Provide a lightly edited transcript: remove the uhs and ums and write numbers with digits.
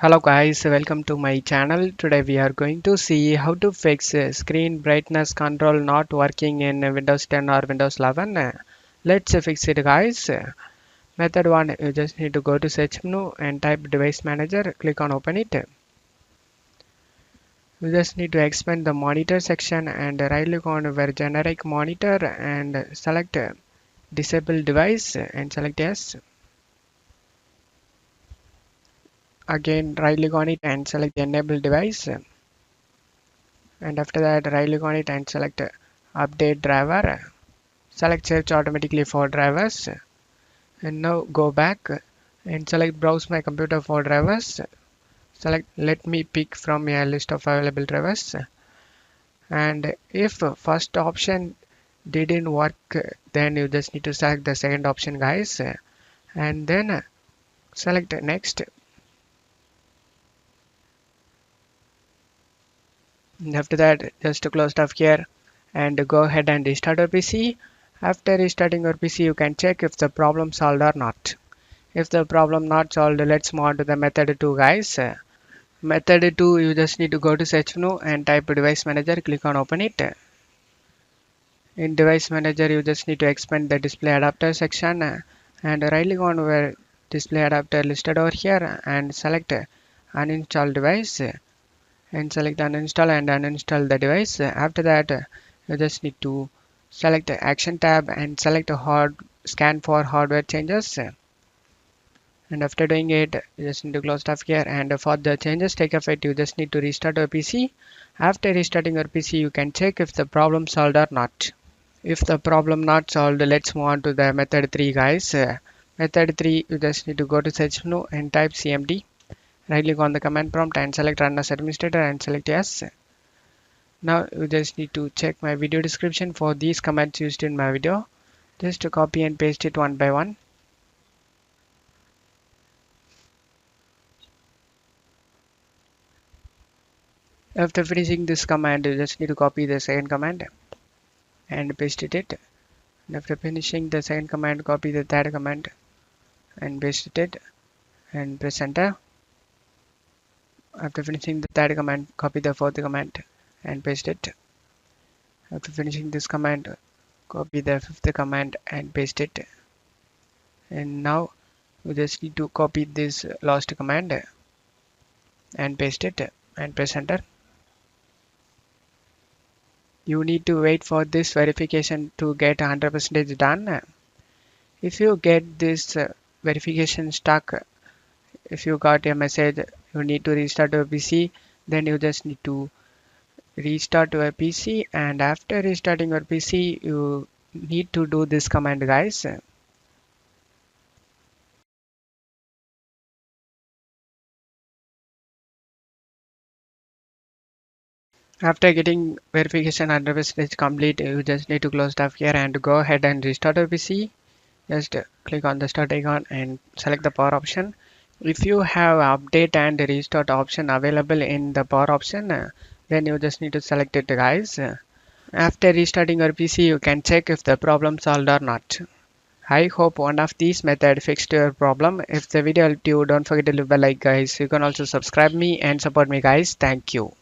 Hello guys, welcome to my channel. Today we are going to see how to fix screen brightness control not working in Windows 10 or Windows 11. Let's fix it guys. Method 1, you just need to go to search menu and type device manager, click on open it. You just need to expand the monitor section and right click on where generic monitor and select disable device and select yes. Again right click on it and select enable device. And after that right click on it and select update driver, select search automatically for drivers, and now go back and select browse my computer for drivers, select let me pick from a list of available drivers, and if first option didn't work, then you just need to select the second option guys, and then select next. And after that just to close stuff here and go ahead and restart your PC. After restarting your PC, you can check if the problem solved or not. If the problem not solved, let's move on to the method 2 guys. Method 2, you just need to go to search menu and type device manager, click on open it. In device manager you just need to expand the display adapter section and right click on where display adapter listed over here and select uninstall device and select uninstall and uninstall the device. After that you just need to select the action tab and select hard scan for hardware changes, and after doing it you just need to close stuff here, and for the changes take effect you just need to restart your PC. After restarting your PC you can check if the problem solved or not. If the problem not solved, let's move on to the method 3 guys. Method 3, you just need to go to search menu and type cmd, right click on the command prompt and select run as administrator and select yes. Now you just need to check my video description for these commands used in my video. Just to copy and paste it one by one. After finishing this command, you just need to copy the second command and paste it. And after finishing the second command, copy the third command and paste it and press enter. After finishing the third command, copy the fourth command and paste it. After finishing this command, copy the fifth command and paste it. And now you just need to copy this last command and paste it and press enter. You need to wait for this verification to get 100% done. If you get this verification stuck, if you got a message you need to restart your PC, then you just need to restart your PC, and after restarting your PC you need to do this command guys. After getting verification 100% complete, you just need to close stuff here and go ahead and restart your PC. Just click on the start icon and select the power option. If you have update and restart option available in the power option, then you just need to select it guys. After restarting your PC you can check if the problem solved or not. I hope one of these methods fixed your problem. If the video helped you, don't forget to leave a like guys. You can also subscribe me and support me guys. Thank you.